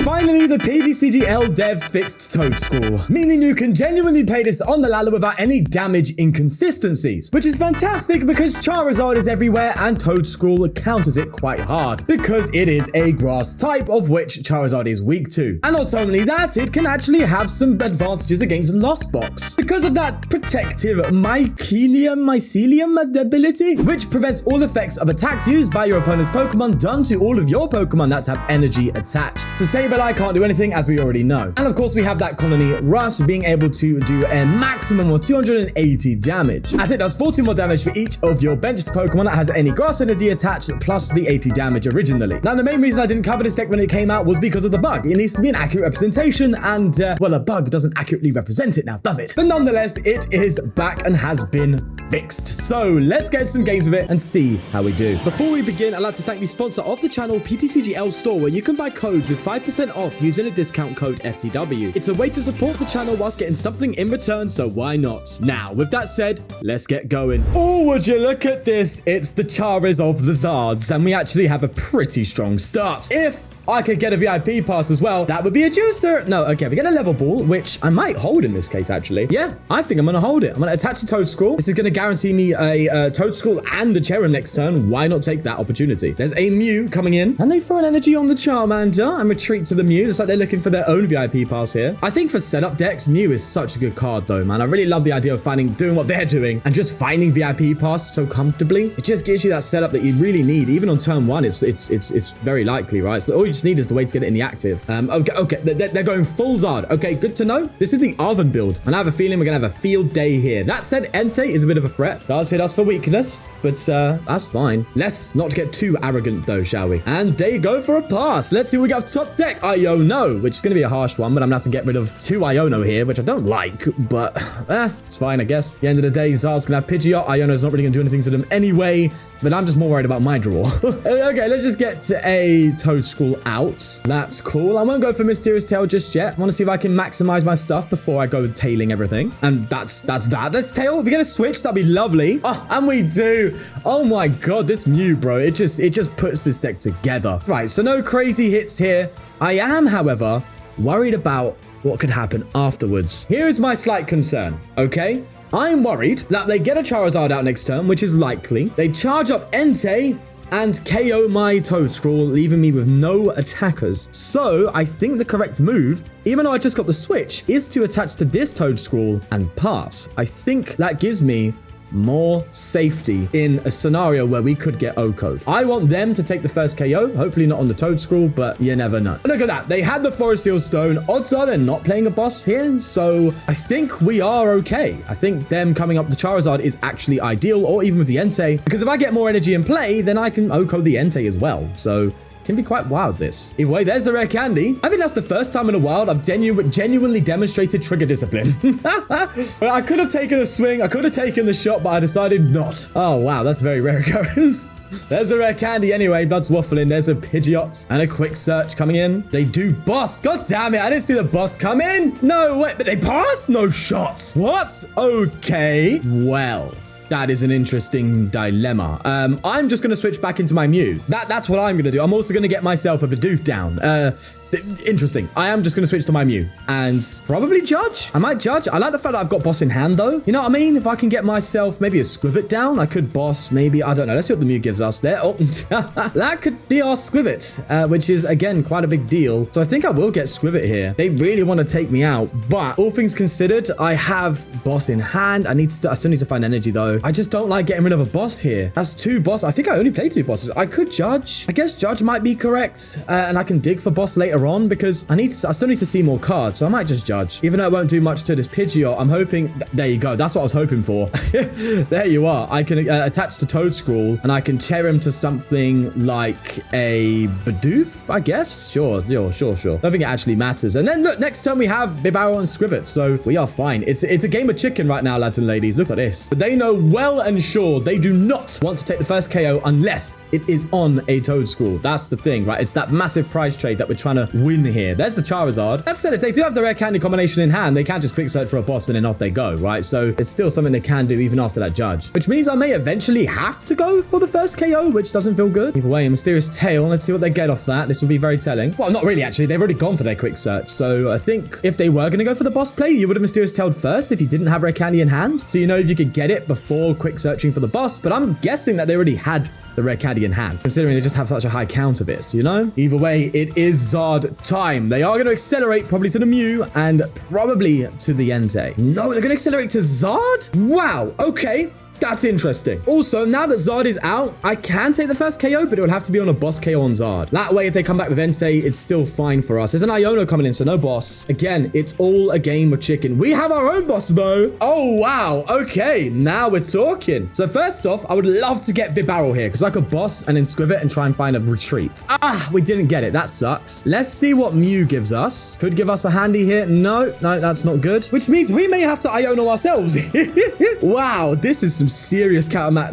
Finally, the PTCGL devs fixed Toedscruel, meaning you can genuinely play this on the ladder without any damage inconsistencies, which is fantastic because Charizard is everywhere and Toedscruel counters it quite hard because it is a grass type of which Charizard is weak to. And not only that, it can actually have some advantages against Lost Box because of that protective mycelium ability, which prevents all effects of attacks used by your opponent's Pokemon done to all of your Pokemon that have energy attached. So Sableye can't do anything, as we already know. And of course, we have that Colony Rush being able to do a maximum of 280 damage, as it does 40 more damage for each of your benched Pokemon that has any grass energy attached, plus the 80 damage originally. Now, the main reason I didn't cover this deck when it came out was because of the bug. It needs to be an accurate representation, and well, a bug doesn't accurately represent it now, does it? But nonetheless, it is back and has been fixed. So let's get some games with it and see how we do. Before we begin, I'd like to thank the sponsor of the channel, PTCGL Store, where you can buy codes with 5% off using a discount code FTW. It's a way to support the channel whilst getting something in return, so why not? Now, with that said, let's get going. Oh, would you look at this? It's the Charizard of the Zards, and we actually have a pretty strong start. If I could get a VIP pass as well, that would be a juicer. No, okay, we get a level ball, which I might hold in this case, actually. Yeah, I think I'm going to hold it. I'm going to attach the Toedscruel. This is going to guarantee me a Toedscruel and a Cherrim next turn. Why not take that opportunity? There's a Mew coming in, and they throw an energy on the Charmander and retreat to the Mew. It's like they're looking for their own VIP pass here. I think for setup decks, Mew is such a good card, though, man. I really love the idea of doing what they're doing and just finding VIP pass so comfortably. It just gives you that setup that you really need. Even on turn one, it's very likely, right? So all you just need is the way to get it in the active. Okay, they're going full Zard. Okay, good to know. This is the Arven build, and I have a feeling we're gonna have a field day here. That said, Entei is a bit of a threat. Does hit us for weakness, but that's fine. Let's not get too arrogant though, shall we? And they go for a pass. Let's see what we got top deck. Iono, which is gonna be a harsh one, but I'm gonna have to get rid of 2 Iono here, which I don't like, but it's fine, I guess. At the end of the day, Zard's gonna have Pidgeot. Iono's not really gonna do anything to them anyway, but I'm just more worried about my draw. Okay, let's just get a Toedscruel out. That's cool. I won't go for Mysterious Tail just yet. I want to see if I can maximize my stuff before I go tailing everything. And that's that. Let's tail. If we get a switch, that'd be lovely. Oh, and we do. Oh my god, this Mew, bro. It just puts this deck together. Right, so no crazy hits here. I am, however, worried about what could happen afterwards. Here is my slight concern, okay? I'm worried that they get a Charizard out next turn, which is likely. They charge up Entei and KO my Toedscruel, leaving me with no attackers. So I think the correct move, even though I just got the switch, is to attach to this Toedscruel and pass. I think that gives me more safety in a scenario where we could get O-code. I want them to take the first KO, hopefully not on the Toedscruel, but you never know. Look at that. They had the Forest Seal Stone. Odds are they're not playing a boss here, so I think we are okay. I think them coming up the Charizard is actually ideal, or even with the Entei, because if I get more energy in play, then I can O-code the Entei as well. So can be quite wild, this. Either way, there's the rare candy. I think that's the first time in a while I've genuinely demonstrated trigger discipline. I could have taken a swing, I could have taken the shot, but I decided not. Oh, wow, that's very rare occurrence. There's the rare candy anyway. Blood's waffling. There's a Pidgeot and a quick search coming in. They do boss. God damn it. I didn't see the boss come in. No, wait, but they pass? No shots. What? Okay. Well, that is an interesting dilemma. I'm just going to switch back into my Mew. That's what I'm going to do. I'm also going to get myself a Bidoof down. Interesting. I am just going to switch to my Mew and probably Judge. I might Judge. I like the fact that I've got boss in hand though. You know what I mean? If I can get myself maybe a Skwovet down, I could boss maybe. I don't know. Let's see what the Mew gives us there. Oh, that could be our Skwovet, which is again quite a big deal. So I think I will get Skwovet here. They really want to take me out, but all things considered, I have boss in hand. I still need to find energy though. I just don't like getting rid of a boss here. That's 2 bosses. I think I only play 2 bosses. I could Judge. I guess Judge might be correct, and I can dig for boss later on because I still need to see more cards, so I might just Judge. Even though it won't do much to this Pidgeot, I'm hoping... There you go. That's what I was hoping for. There you are. I can attach to Toedscruel, and I can Cherrim to something like a Bidoof, I guess? Sure. I don't think it actually matters. And then, look, next turn we have Bibarel and Skwovet, so we are fine. It's a game of chicken right now, lads and ladies. Look at this. But they know well and sure they do not want to take the first KO unless it is on a Toedscruel. That's the thing, right? It's that massive price trade that we're trying to win here. There's the Charizard. That said, if they do have the rare candy combination in hand, they can just quick search for a boss and then off they go, right? So it's still something they can do even after that Judge, which means I may eventually have to go for the first KO, which doesn't feel good. Either way, a Mysterious Tail. Let's see what they get off that. This will be very telling. Well, not really, actually. They've already gone for their quick search. So I think if they were going to go for the boss play, you would have Mysterious Tailed first if you didn't have rare candy in hand. So you know if you could get it before quick searching for the boss. But I'm guessing that they already had the rare candy in hand, considering they just have such a high count of it, you know? Either way, it is Zard time. They are going to accelerate probably to the Mew and probably to the Entei. No, they're going to accelerate to Zard? Wow, okay. That's interesting. Also, now that Zard is out, I can take the first KO, but it will have to be on a boss KO on Zard. That way, if they come back with Entei, it's still fine for us. There's an Iono coming in, so no boss. Again, it's all a game of chicken. We have our own boss, though. Oh, wow. Okay, now we're talking. So first off, I would love to get Bibarel here, because I could boss and then Skwovet and try and find a retreat. Ah, we didn't get it. That sucks. Let's see what Mew gives us. Could give us a handy here. No, that's not good. Which means we may have to Iono ourselves. Wow, this is some serious counter.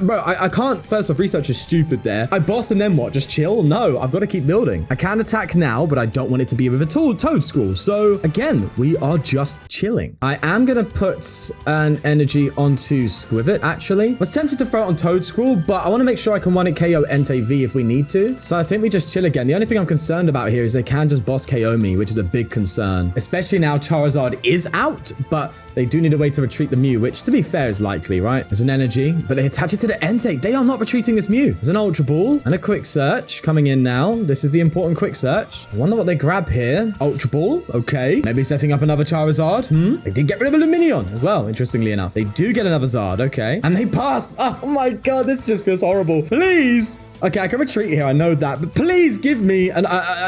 Bro, I can't. First off, research is stupid there. I boss and then what? Just chill? No, I've got to keep building. I can attack now, but I don't want it to be with a Toedscruel. So again, we are just chilling. I am going to put an energy onto Skwovet, actually. I was tempted to throw it on Toedscruel, but I want to make sure I can one it KO Entei V if we need to. So I think we just chill again. The only thing I'm concerned about here is they can just boss KO me, which is a big concern. Especially now Charizard is out, but they do need a way to retreat the Mew, which to be fair is likely, right? There's an energy, but they attach it to the Entei. They are not retreating this Mew. There's an Ultra Ball and a quick search coming in now. This is the important quick search. I wonder what they grab here. Ultra Ball, okay. Maybe setting up another Charizard. They did get rid of a Luminion as well, interestingly enough. They do get another Zard, okay. And they pass. Oh my god, this just feels horrible. Please. Okay, I can retreat here. I know that. But please give me a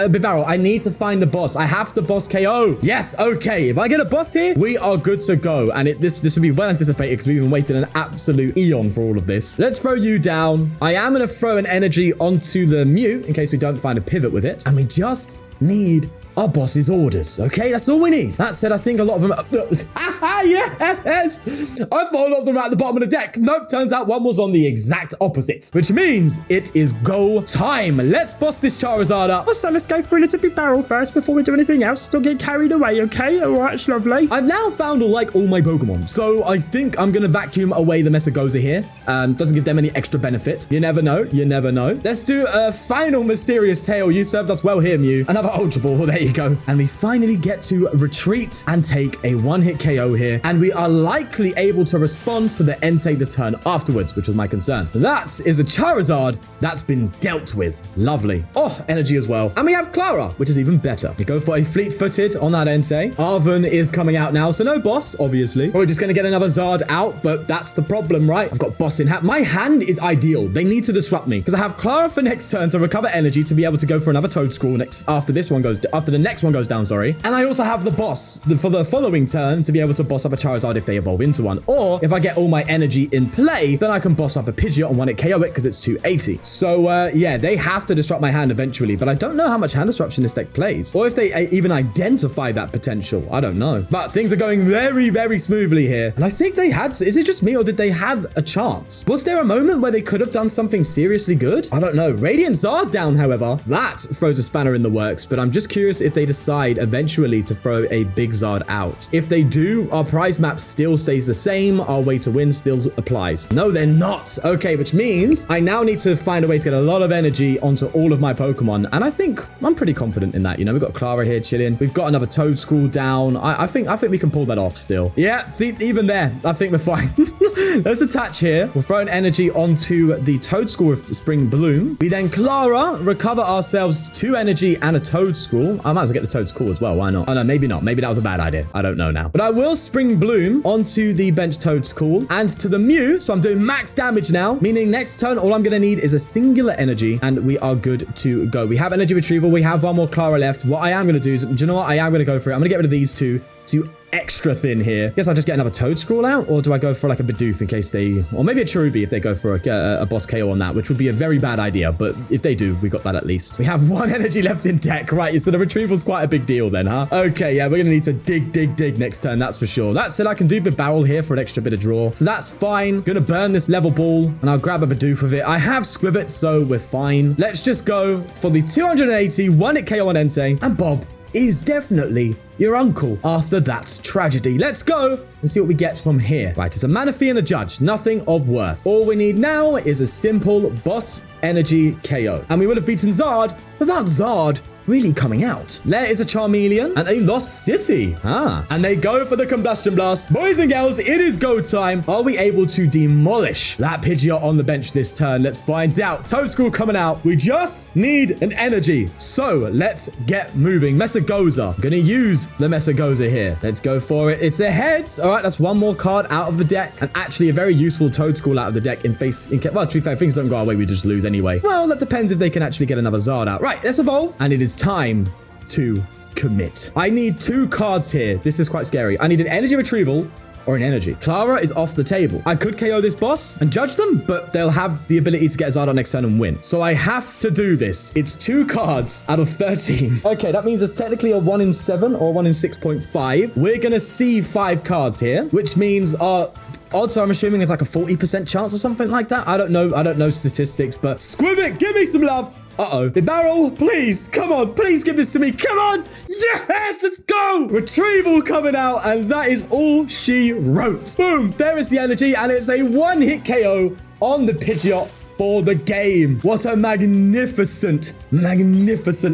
Bibarel. I need to find the boss. I have to boss KO. Yes, okay. If I get a boss here, we are good to go. And this will be well anticipated because we've been waiting an absolute eon for all of this. Let's throw you down. I am going to throw an energy onto the Mew in case we don't find a pivot with it. And we just need our boss's orders, okay? That's all we need. That said, I think a lot of them... Yes! I thought a lot of them were at the bottom of the deck. Nope, turns out one was on the exact opposite, which means it is go time. Let's boss this Charizard up. So let's go through a little Bibarel first before we do anything else. Don't get carried away, okay? All right, it's lovely. I've now found all my Pokemon, so I think I'm going to vacuum away the Mesagoza here. Doesn't give them any extra benefit. You never know. You never know. Let's do a final Mysterious Tail. You served us well here, Mew. Another Ultra Ball. There you go. And we finally get to retreat and take a one-hit KO here. And we are likely able to respond to the Entei the turn afterwards, which was my concern. That is a Charizard that's been dealt with. Lovely. Oh, energy as well. And we have Klara, which is even better. We go for a fleet-footed on that Entei. Arven is coming out now, so no boss, obviously. We're just going to get another Zard out, but that's the problem, right? I've got boss in hand. My hand is ideal. They need to disrupt me because I have Klara for next turn to recover energy to be able to go for another Toedscruel after the next one goes down, sorry. And I also have the boss for the following turn to be able to boss up a Charizard if they evolve into one. Or if I get all my energy in play, then I can boss up a Pidgeot and one it KO it because it's 280. So yeah, they have to disrupt my hand eventually, but I don't know how much hand disruption this deck plays. Or if they even identify that potential. I don't know. But things are going very, very smoothly here. And I think they had to. Is it just me or did they have a chance? Was there a moment where they could have done something seriously good? I don't know. Radiant Zard down, however. That throws a spanner in the works, but I'm just curious if they decide eventually to throw a big Zard out. If they do, our prize map still stays the same. Our way to win still applies. No, they're not. Okay, which means I now need to find a way to get a lot of energy onto all of my Pokemon. And I think I'm pretty confident in that. You know, we've got Klara here chilling. We've got another Toedscruel down. I think we can pull that off still. Yeah, see, even there, I think we're fine. Let's attach here. We'll throw an energy onto the Toedscruel with Spring Bloom. We then Klara, recover ourselves 2 energy and a Toedscruel. I might as well get the Toedscruel as well. Why not? Oh, no, maybe not. Maybe that was a bad idea. I don't know now. But I will Spring Bloom onto the bench Toedscruel and to the Mew. So I'm doing max damage now, meaning next turn, all I'm going to need is a singular energy and we are good to go. We have Energy Retrieval. We have one more Klara left. What I am going to do is, do you know what? I am going to go for it. I'm going to get rid of these two to extra thin here. Guess I'll just get another Toedscruel out, or do I go for like a Bidoof in case they, or maybe a Cherubi if they go for a boss KO on that, which would be a very bad idea, but if they do, we got that at least. We have 1 energy left in deck, right? So the retrieval's quite a big deal then, huh? Okay, yeah, we're gonna need to dig next turn, that's for sure. That said, I can do Bibarel here for an extra bit of draw, so that's fine. Gonna burn this level ball, and I'll grab a Bidoof with it. I have Skwovet, so we're fine. Let's just go for the 280 1-hit KO on Entei, and Bob is definitely your uncle after that tragedy. Let's go and see what we get from here. Right, it's a Manaphy and a Judge, nothing of worth. All we need now is a simple boss energy KO. And we would have beaten Zard without Zard really coming out. There is a Charmeleon and a Lost City. And they go for the Combustion Blast. Boys and girls, it is go time. Are we able to demolish that Pidgeot on the bench this turn? Let's find out. Toedscruel coming out. We just need an energy. So let's get moving. Mesagoza. I'm gonna use the Mesagoza here. Let's go for it. It's a head. All right, that's one more card out of the deck, and actually a very useful Toedscruel out of the deck well, to be fair, if things don't go our way, we just lose anyway. Well, that depends if they can actually get another Zard out. Right, let's evolve, and it is time to commit. I need 2 cards here. This is quite scary. I need an energy retrieval or an energy. Klara is off the table. I could KO this boss and judge them, but they'll have the ability to get Zard out next turn and win. So I have to do this. It's 2 cards out of 13. Okay, that means it's technically a 1 in 7 or 1 in 6.5. We're gonna see 5 cards here, which means our odds, I'm assuming, is like a 40% chance or something like that. I don't know statistics, but Skwovet, give me some love. Bibarel, please, come on, please give this to me. Come on. Yes, let's go. Retrieval coming out, and that is all she wrote. Boom, there is the energy, and it's a 1-hit KO on the Pidgeot for the game. What a magnificent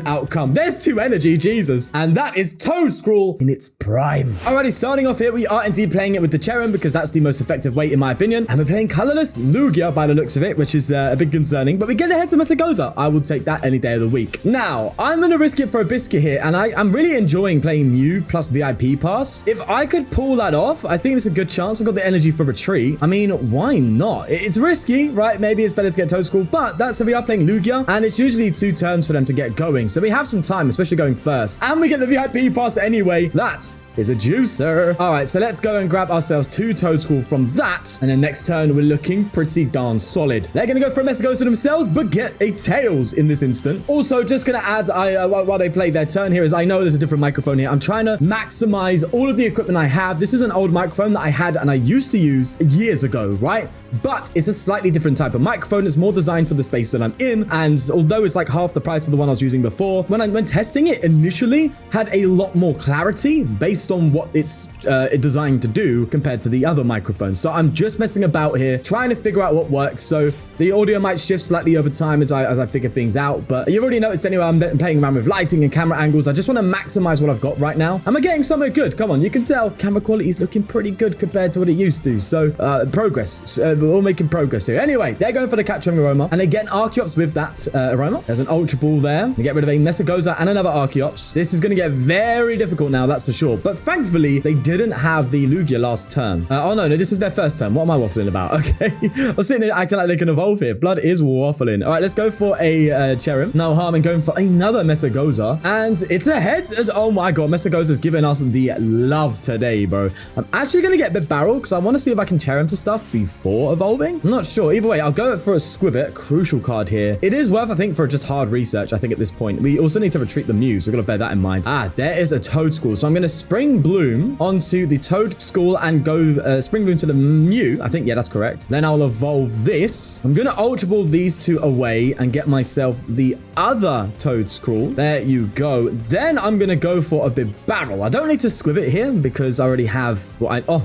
outcome. There's 2 energy, Jesus. And that is Toedscruel in its prime. Alrighty, starting off here, we are indeed playing it with the Cherrim because that's the most effective way in my opinion. And we're playing colorless Lugia by the looks of it, which is a bit concerning, but we get ahead to Mesagoza. I will take that any day of the week. Now, I'm gonna risk it for a biscuit here, and I'm really enjoying playing Mew plus VIP Pass. If I could pull that off, I think it's a good chance. I've got the energy for retreat. I mean, why not? It's risky, right? Maybe it's better to get Toedscruel, but that's if we are playing Lugia, and it's usually 2 turns for them to get going, so we have some time, especially going first, and we get the VIP pass anyway. That is a juicer. All right, so let's go and grab ourselves 2 Toedscruel from that, and then next turn we're looking pretty darn solid. They're gonna go for a Mesagoza themselves, but get a Tails in this instant. Also, just gonna add, while they play their turn here, is I know there's a different microphone here. I'm trying to maximize all of the equipment I have. This is an old microphone that I had and I used to use years ago, right? But it's a slightly different type of microphone. It's more designed for the space that I'm in, and although it's like half the price of the one I was using before, when testing it initially, had a lot more clarity based on what it's designed to do compared to the other microphones. So I'm just messing about here, trying to figure out what works. So the audio might shift slightly over time as I figure things out, but you've already noticed anyway, I'm playing around with lighting and camera angles. I just want to maximize what I've got right now. And we're getting somewhere good. Come on, you can tell camera quality is looking pretty good compared to what it used to. So progress. We're all making progress here. Anyway, they're going for the Capturing Aroma, and again, Archeops with that Aroma. There's an Ultra Ball there. We get rid of a Mesagoza and another Archeops. This is going to get very difficult now, that's for sure. But thankfully, they didn't have the Lugia last turn. Oh no, this is their first turn. What am I waffling about? Okay, I'm sitting there acting like they can evolve here. Blood is waffling. All right, let's go for a Cherrim. No harm in going for another Mesagoza, and it's a head. Oh my god, Mesagoza's giving us the love today, bro. I'm actually going to get Bibarel because I want to see if I can Cherrim to stuff before evolving. I'm not sure. Either way, I'll go for a Skwovet. Crucial card here. It is worth, I think, for just hard research, I think, at this point. We also need to retreat the Mew, so we've got to bear that in mind. There is a Toedscruel. So I'm going to Spring Bloom onto the Toedscruel and go Spring Bloom to the Mew. I think, yeah, that's correct. Then I'll evolve this. I'm going to Ultra Ball these 2 away and get myself the other Toedscruel. There you go. Then I'm going to go for a Bibarel. I don't need to Skwovet here because I already have what I... All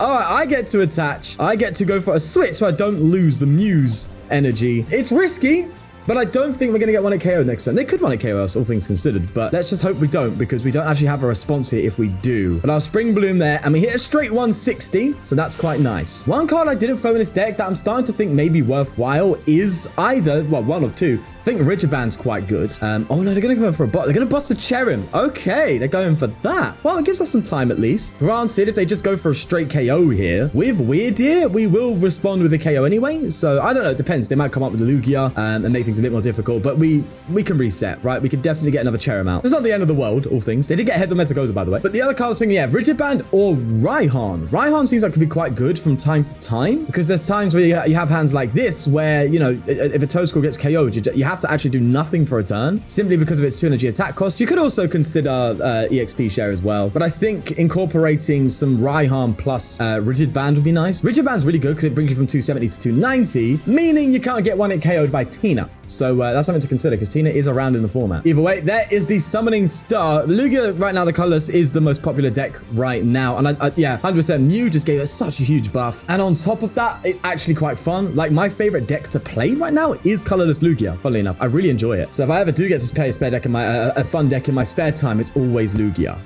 right, I get to attach. I get to go for a switch so I don't lose the Mew's energy. It's risky, but I don't think we're going to get 1-hit KO next turn. They could 1-hit KO us, all things considered, but let's just hope we don't, because we don't actually have a response here if we do. But I'll Spring Bloom there, and we hit a straight 160, so that's quite nice. One card I didn't throw in this deck that I'm starting to think may be worthwhile is either, well, one of 2. think Rigid Band's quite good. Oh no, they're going to go for a bot. They're going to bust the Cherrim. Okay, they're going for that. Well, it gives us some time at least. Granted, if they just go for a straight KO here, with Weirdeer, we will respond with a KO anyway. So I don't know, it depends. They might come up with a Lugia and make things a bit more difficult, but we can reset, right? We could definitely get another Cherrim out. It's not the end of the world, all things. They did get ahead of Mesagoza, by the way. But the other card I was thinking, yeah, Rigid Band or Raihan. Raihan seems like it could be quite good from time to time, because there's times where you have hands like this where, you know, if a Toedscruel gets KO'd, you have to actually do nothing for a turn simply because of its 2 energy attack cost. You could also consider EXP share as well, but I think incorporating some Raihan plus Rigid Band would be nice. Rigid Band's really good because it brings you from 270 to 290, meaning you can't get one hit KO'd by Tina. So that's something to consider because Tina is around in the format. Either way, there is the Summoning Star. Lugia right now, the colorless, is the most popular deck right now. And yeah, 100% Mew just gave us such a huge buff. And on top of that, it's actually quite fun. Like, my favorite deck to play right now is colorless Lugia, funnily enough. I really enjoy it. So if I ever do get to play a spare deck in my a fun deck in my spare time, it's always Lugia.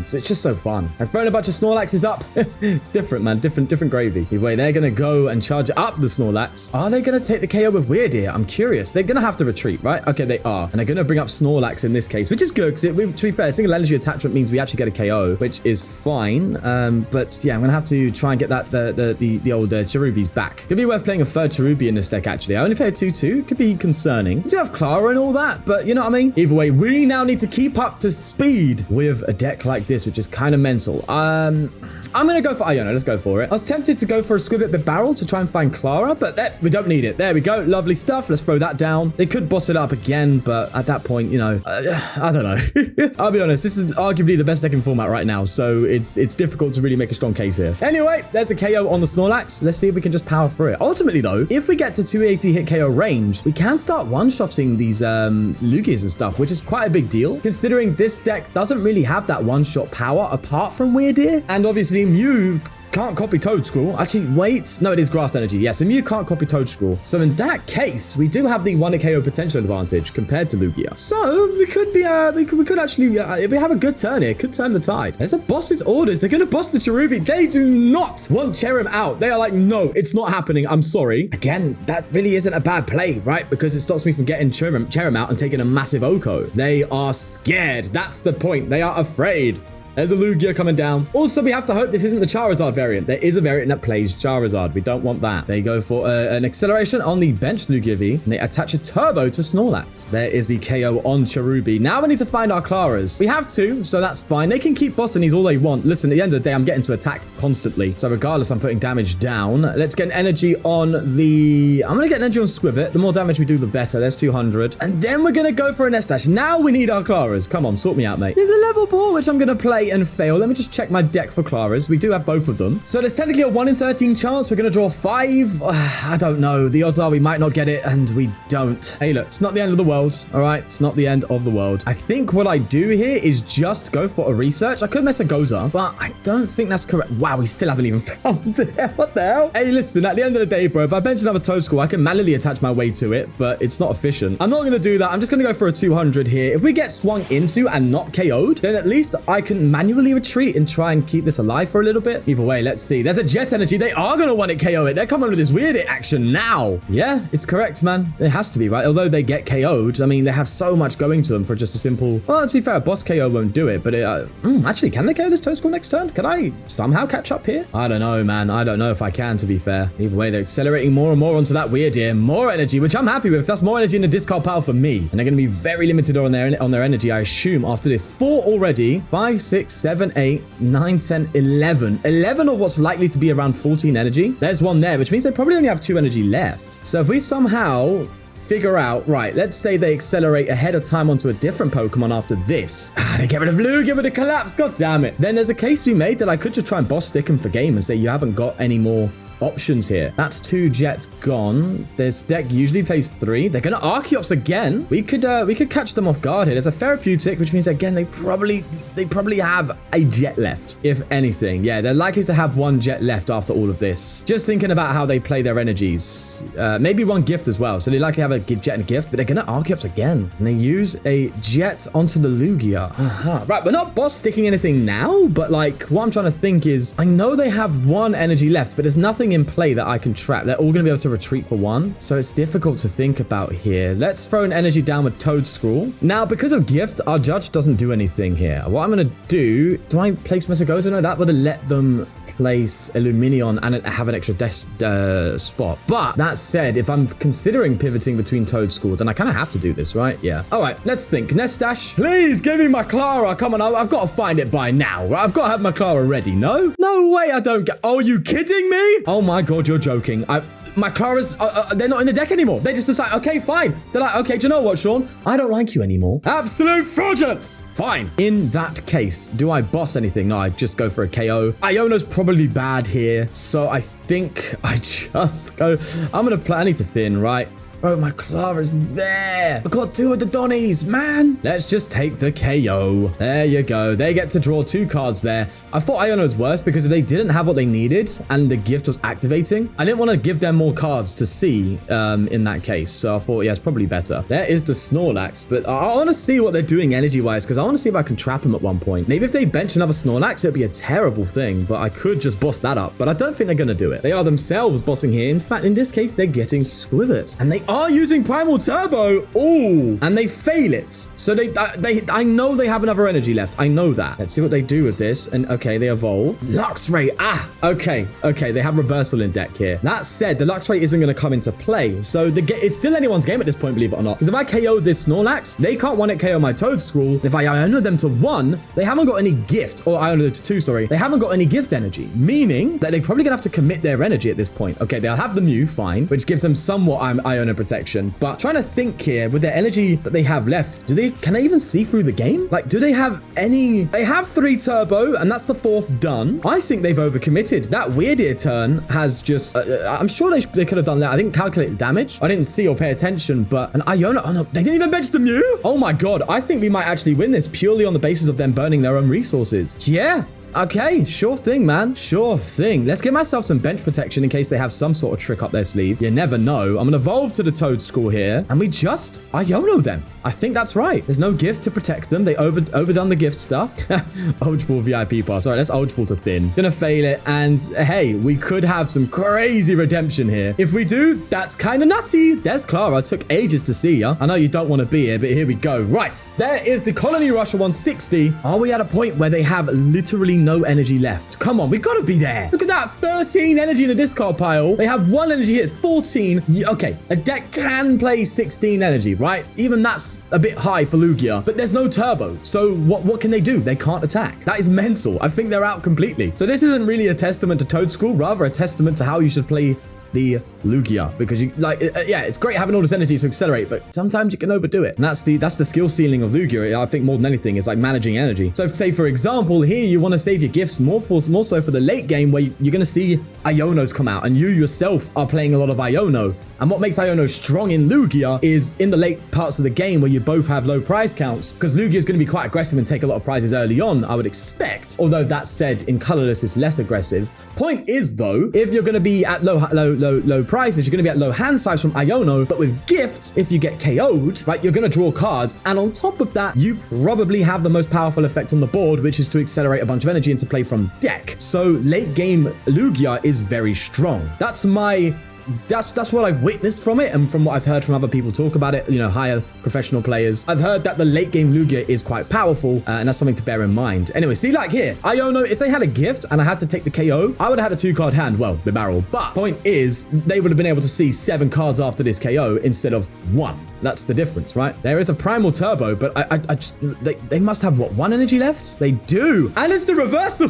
So it's just so fun. I've thrown a bunch of Snorlaxes up. It's different, man. Different gravy. Either way, they're gonna go and charge up the Snorlax. Are they gonna take the KO with Weirdeer? I'm curious. They're gonna have to retreat, right? Okay, they are. And they're gonna bring up Snorlax in this case, which is good because to be fair, single energy attachment means we actually get a KO, which is fine. But yeah, I'm gonna have to try and get that the old Cherubis back. Could be worth playing a third Cherubi in this deck, actually. I only play a 2/2. Could be concerning. We do have Klara and all that, but you know what I mean? Either way, we now need to keep up to speed with a deck like this, which is kind of mental. I'm gonna go for Iono. Let's go for it. I was tempted to go for a Skwovet Bibarel to try and find Klara, but we don't need it. There we go. Lovely stuff. Let's throw that down. They could boss it up again, but at that point, you know, I don't know. I'll be honest, this is arguably the best deck in format right now, so it's difficult to really make a strong case here. Anyway, there's a KO on the Snorlax. Let's see if we can just power through it. Ultimately, though, if we get to 280 hit KO range, we can start one-shotting these Lugias and stuff, which is quite a big deal, considering this deck doesn't really have that one-shot power apart from Weirdeer, and obviously Mew can't copy Toedscruel. Actually, wait. No, it is Grass Energy. Yes, and Mew can't copy Toedscruel. So in that case, we do have the 1 KO potential advantage compared to Lugia. So we could be, we could actually, if we have a good turn here, could turn the tide. There's a boss's orders. They're going to boss the Cherubi. They do not want Cherrim out. They are like, no, it's not happening. I'm sorry. Again, that really isn't a bad play, right? Because it stops me from getting Cherrim out and taking a massive Oko. They are scared. That's the point. They are afraid. There's a Lugia coming down. Also, we have to hope this isn't the Charizard variant. There is a variant that plays Charizard. We don't want that. They go for an acceleration on the benched Lugia V, and they attach a turbo to Snorlax. There is the KO on Cherubi. Now we need to find our Klaras. We have two, so that's fine. They can keep bossing these all they want. Listen, at the end of the day, I'm getting to attack constantly. So regardless, I'm putting damage down. Let's get an energy on the... I'm going to get an energy on Skwovet. The more damage we do, the better. There's 200. And then we're going to go for an S-Dash. Now we need our Klaras. Come on, sort me out, mate. There's a level ball, which I'm going to play and fail. Let me just check my deck for Klaras. We do have both of them. So there's technically a 1 in 13 chance. We're going to draw 5. I don't know. The odds are we might not get it, and we don't. Hey, look, it's not the end of the world. All right, it's not the end of the world. I think what I do here is just go for a research. I could Mesagoza, but I don't think that's correct. Wow, we still haven't even found it. What the hell? Hey, listen, at the end of the day, bro, if I bench another Toedscruel, I can manually attach my way to it, but it's not efficient. I'm not going to do that. I'm just going to go for a 200 here. If we get swung into and not KO'd, then at least I can manually retreat and try and keep this alive for a little bit. Either way, let's see. There's a Jet Energy. They are going to want it KO it. They're coming with this weird action now. Yeah, it's correct, man. It has to be, right? Although they get KO'd, I mean, they have so much going to them for just a simple... Well, to be fair, a boss KO won't do it, but actually, can they KO this Toedscruel next turn? Can I somehow catch up here? I don't know, man. I don't know if I can, to be fair. Either way, they're accelerating more and more onto that Weirdeer. More energy, which I'm happy with, because that's more energy in the discard pile for me. And they're going to be very limited on their energy, I assume, after this. 4 already. 5, 6, 7, 8, 9, 10, 11. 11 of what's likely to be around 14 energy. There's one there, which means they probably only have 2 energy left. So if we somehow figure out, right, let's say they accelerate ahead of time onto a different Pokemon after this. They get rid of Lugia with a collapse. God damn it. Then there's a case to be made that I could just try and boss stick them for game and say you haven't got any more options here. That's 2 Jets gone. This deck usually plays 3. They're gonna Archeops again. We could catch them off guard here. There's a therapeutic, which means again they probably have a Jet left, if anything. Yeah, they're likely to have 1 Jet left after all of this. Just thinking about how they play their energies. Maybe 1 gift as well. So they likely have a Jet and a gift, but they're gonna Archeops again. And they use a Jet onto the Lugia. Right, we're not boss sticking anything now, but like what I'm trying to think is, I know they have 1 energy left, but there's nothing nothing in play that I can trap. They're all going to be able to retreat for one. So it's difficult to think about here. Let's throw an energy down with Toedscruel. Now, because of gift, our judge doesn't do anything here. What I'm going to do I place Mesagoza? No, that would have let them place Illuminion and have an extra spot. But that said, if I'm considering pivoting between Toedscruel, then I kind of have to do this, right? Yeah. All right, let's think. Nestash, please give me my Klara. Come on, I've got to find it by now. Right? I've got to have my Klara ready. No? No way I don't get... Oh, are you kidding me? Oh my God, you're joking. My Klaras, they're not in the deck anymore. They just decide, okay, fine. They're like, okay, do you know what, Sean? I don't like you anymore. Absolute fraudulence. Fine. In that case, do I boss anything? No, I just go for a KO. Iono's probably bad here. So I think I just go... I'm going to play... I need to thin, right? Bro, my Klara's there. I got 2 of the Donnies, man. Let's just take the KO. There you go. They get to draw 2 cards there. I thought Iono's worse because if they didn't have what they needed and the gift was activating, I didn't want to give them more cards to see in that case. So I thought, yeah, it's probably better. There is the Snorlax, but I want to see what they're doing energy-wise because I want to see if I can trap him at one point. Maybe if they bench another Snorlax, it'd be a terrible thing, but I could just boss that up. But I don't think they're going to do it. They are themselves bossing here. In fact, in this case, they're getting Skwovet. And they are using Primal Turbo. Ooh, and they fail it. So I know they have another energy left. I know that. Let's see what they do with this. And okay, they evolve. Luxray. Okay. They have reversal in deck here. That said, the Luxray isn't going to come into play. So it's still anyone's game at this point, believe it or not. Because if I KO this Snorlax, they can't 1-hit KO my Toedscruel. If I Iono them to 1, they haven't got any gift. Or Iono them to 2, sorry. They haven't got any gift energy. Meaning that they're probably going to have to commit their energy at this point. Okay, they'll have the Mew, fine. Which gives them somewhat Iono protection. But trying to think here, with the energy that they have left, can they even see through the game? Like, do they have any... They have 3 turbo, and that's the 4th done. I think they've overcommitted. That Weird Ear turn has just... I'm sure they could have done that. I didn't calculate the damage. I didn't see or pay attention, but an Iono... Oh, no, they didn't even bench the Mew? Oh, my God. I think we might actually win this purely on the basis of them burning their own resources. Yeah. Okay, sure thing, man. Sure thing. Let's give myself some bench protection in case they have some sort of trick up their sleeve. You never know. I'm going to evolve to the Toedscruel here, and we just Iono them. I think that's right. There's no gift to protect them. They overdone the gift stuff. Ultra Ball VIP Pass. All right, let's Ultra Ball to thin. Gonna fail it, and hey, we could have some crazy redemption here. If we do, that's kind of nutty. There's Klara. Took ages to see ya. I know you don't want to be here, but here we go. Right, there is the Colony Rusher 160. Are we at a point where they have literally no energy left? Come on, we gotta be there. Look at that, 13 energy in the discard pile. They have 1 energy hit, 14. Okay, a deck can play 16 energy, right? Even that's a bit high for Lugia, but there's no turbo. So what can they do? They can't attack. That is mental. I think they're out completely. So this isn't really a testament to Toedscruel, rather a testament to how you should play the Lugia, because you yeah, it's great having all this energy to accelerate, but sometimes you can overdo it, and that's the skill ceiling of Lugia. I think more than anything is like managing energy. So say for example here, you want to save your gifts more so for the late game, where you're going to see Ionos come out, and you yourself are playing a lot of Iono. And what makes Iono strong in Lugia is in the late parts of the game where you both have low prize counts, because Lugia is going to be quite aggressive and take a lot of prizes early on, I would expect. Although that said, in colorless it's less aggressive. Point is though, if you're going to be at low prices, you're going to be at low hand size from Iono, but with gift, if you get KO'd, right, you're going to draw cards, and on top of that, you probably have the most powerful effect on the board, which is to accelerate a bunch of energy into play from deck. So late game Lugia is very strong. That's what I've witnessed from it, and from what I've heard from other people talk about it, you know, higher professional players. I've heard that the late game Lugia is quite powerful, and that's something to bear in mind. Anyway, see, like here, Iono, if they had a gift and I had to take the KO, I would have had a 2-card hand, well, Bibarel. But point is, they would have been able to see 7 cards after this KO instead of 1. That's the difference, right? There is a Primal Turbo, but they must have, what, 1 energy left? They do. And it's the reversal.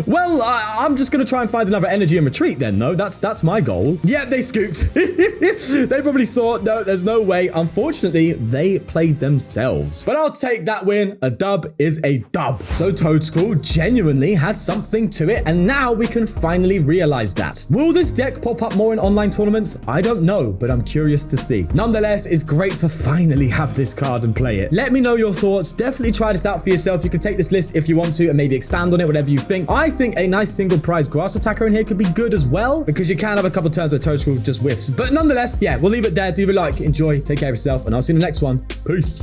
Well, I'm just going to try and find another energy and retreat then, though. That's my goal. Yeah, they scooped. They probably thought, no, there's no way. Unfortunately, they played themselves. But I'll take that win. A dub is a dub. So Toedscruel genuinely has something to it, and now we can finally realize that. Will this deck pop up more in online tournaments? I don't know, but I'm curious to see. Nonetheless, it's great to finally have this card and play it. Let me know your thoughts. Definitely try this out for yourself. You can take this list if you want to and maybe expand on it, whatever you think. I think a nice single prize grass attacker in here could be good as well, because you can have a couple turns where Toedscruel just whiffs. But nonetheless, yeah, we'll leave it there. Do leave a like, enjoy, take care of yourself, and I'll see you in the next one. Peace.